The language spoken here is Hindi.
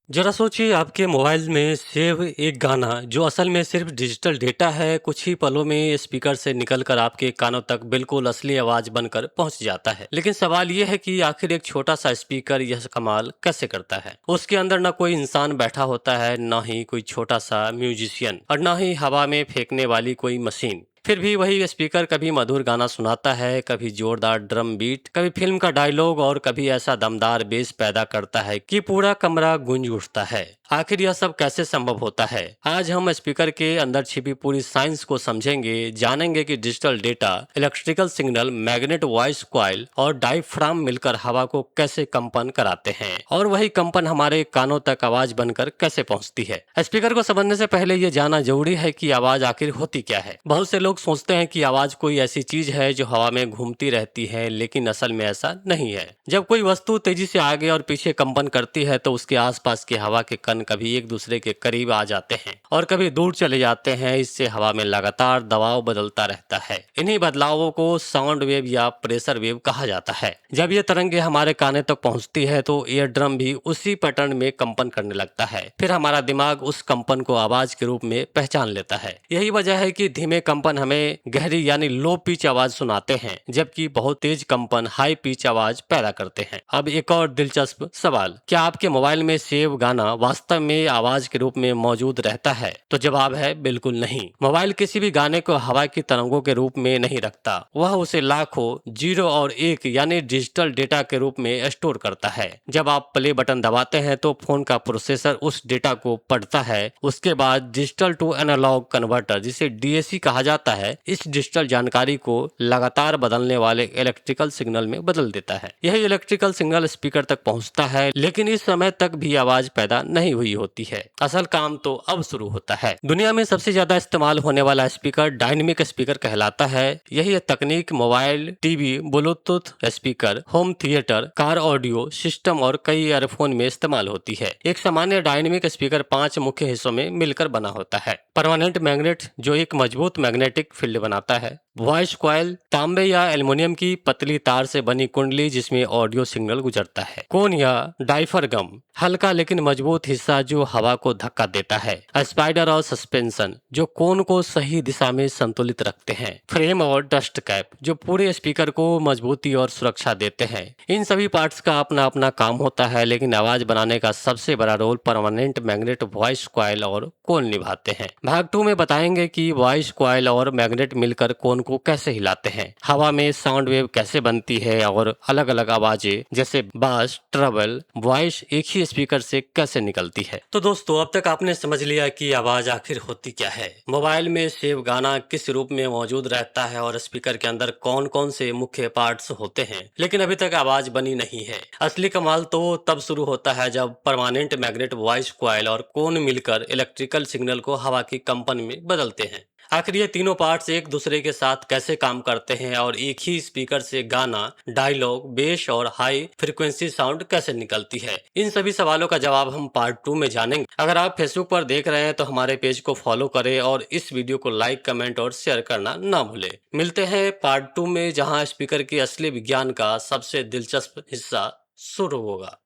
जरा सोचिए आपके मोबाइल में सेव एक गाना जो असल में सिर्फ डिजिटल डेटा है, कुछ ही पलों में स्पीकर से निकलकर आपके कानों तक बिल्कुल असली आवाज बनकर पहुंच जाता है। लेकिन सवाल यह है कि आखिर एक छोटा सा स्पीकर यह कमाल कैसे करता है। उसके अंदर न कोई इंसान बैठा होता है, न ही कोई छोटा सा म्यूजिशियन और न ही हवा में फेंकने वाली कोई मशीन। फिर भी वही स्पीकर कभी मधुर गाना सुनाता है, कभी जोरदार ड्रम बीट, कभी फिल्म का डायलॉग और कभी ऐसा दमदार बेस पैदा करता है कि पूरा कमरा गूंज उठता है। आखिर यह सब कैसे संभव होता है? आज हम स्पीकर के अंदर छिपी पूरी साइंस को समझेंगे, जानेंगे कि digital data, electrical signal, magnet voice coil और डायफ्राम मिलकर हवा को कैसे कंपन कराते हैं और वही कंपन हमारे कानों तक आवाज बनकर कैसे पहुंचती है। स्पीकर को समझने से पहले ये जानना जरूरी है कि आवाज आखिर होती क्या है। बहुत से लोग सोचते हैं कि आवाज कोई ऐसी चीज है जो हवा में घूमती रहती है, लेकिन असल में ऐसा नहीं है। जब कोई वस्तु तेजी से आगे और पीछे कंपन करती है तो उसके आसपास की हवा के कण कभी एक दूसरे के करीब आ जाते हैं और कभी दूर चले जाते हैं। इससे हवा में लगातार दबाव बदलता रहता है। इन्हीं बदलावों को साउंड वेव या प्रेशर वेव कहा जाता है। जब ये तरंगे हमारे काने तक पहुंचती है तो ईयर ड्रम भी उसी पैटर्न में कंपन करने लगता है। फिर हमारा दिमाग उस कंपन को आवाज के रूप में पहचान लेता है। यही वजह है कि धीमे कंपन हमें गहरी यानी लो पिच आवाज सुनाते हैं, जबकि बहुत तेज कंपन हाई पिच आवाज पैदा करते हैं। अब एक और दिलचस्प सवाल, क्या आपके मोबाइल में सेव गाना वास्तव में आवाज के रूप में मौजूद रहता है? तो जवाब है बिल्कुल नहीं। मोबाइल किसी भी गाने को हवा की तरंगों के रूप में नहीं रखता, वह उसे लाखों जीरो और एक यानी डिजिटल डेटा के रूप में स्टोर करता है। जब आप प्ले बटन दबाते हैं तो फोन का प्रोसेसर उस डेटा को पढ़ता है। उसके बाद डिजिटल टू एनालॉग कन्वर्टर, जिसे डीएसी कहा जाता है, इस डिजिटल जानकारी को लगातार बदलने वाले इलेक्ट्रिकल सिग्नल में बदल देता है। यही इलेक्ट्रिकल सिग्नल स्पीकर तक पहुंचता है, लेकिन इस समय तक भी आवाज पैदा नहीं हुई होती है। असल काम तो अब शुरू होता है। दुनिया में सबसे ज्यादा इस्तेमाल होने वाला स्पीकर डायनेमिक स्पीकर कहलाता है। यही तकनीक mobile, TV, Bluetooth speaker, home theatre, car audio system और कई ईयरफोन में इस्तेमाल होती है। एक सामान्य डायनेमिक स्पीकर 5 मुख्य हिस्सों में मिलकर बना होता है। परमानेंट मैग्नेट, जो एक मजबूत मैग्नेटिक फील्ड बनाता है। वॉइस कॉइल, तांबे या एल्युमिनियम की पतली तार से बनी कुंडली जिसमें ऑडियो सिग्नल गुजरता है। कोन या डायफ्राम, हल्का लेकिन मजबूत हिस्सा जो हवा को धक्का देता है। स्पाइडर और सस्पेंशन, जो कोन को सही दिशा में संतुलित रखते हैं। फ्रेम और डस्ट कैप, जो पूरे स्पीकर को मजबूती और सुरक्षा देते हैं। इन सभी पार्ट्स का अपना अपना काम होता है, लेकिन आवाज बनाने का सबसे बड़ा role permanent magnet, voice coil और कोन निभाते हैं। भाग 2 में बताएंगे कि वॉइस कॉइल और मैग्नेट मिलकर कोन को कैसे हिलाते हैं, हवा में साउंड वेव कैसे बनती है और अलग अलग आवाजें जैसे बास, ट्रबल, वॉइस एक ही स्पीकर से कैसे निकलती है। तो दोस्तों, अब तक आपने समझ लिया कि आवाज आखिर होती क्या है, मोबाइल में सेव गाना किस रूप में मौजूद रहता है और स्पीकर के अंदर कौन कौन से मुख्य पार्ट्स होते हैं। लेकिन अभी तक आवाज बनी नहीं है। असली कमाल तो तब शुरू होता है जब परमानेंट मैग्नेट, वॉइस कॉइल और कोन मिलकर इलेक्ट्रिकल सिग्नल को हवा की कंपन में बदलते हैं। आखिर ये तीनों पार्ट्स एक दूसरे के साथ कैसे काम करते हैं और एक ही स्पीकर से गाना, डायलॉग, बेस और हाई फ्रीक्वेंसी साउंड कैसे निकलती है, इन सभी सवालों का जवाब हम पार्ट 2 में जानेंगे। अगर आप फेसबुक पर देख रहे हैं तो हमारे पेज को फॉलो करें और इस वीडियो को लाइक, कमेंट और शेयर करना ना भूलें। मिलते हैं पार्ट 2 में, जहां स्पीकर के असली विज्ञान का सबसे दिलचस्प हिस्सा शुरू होगा।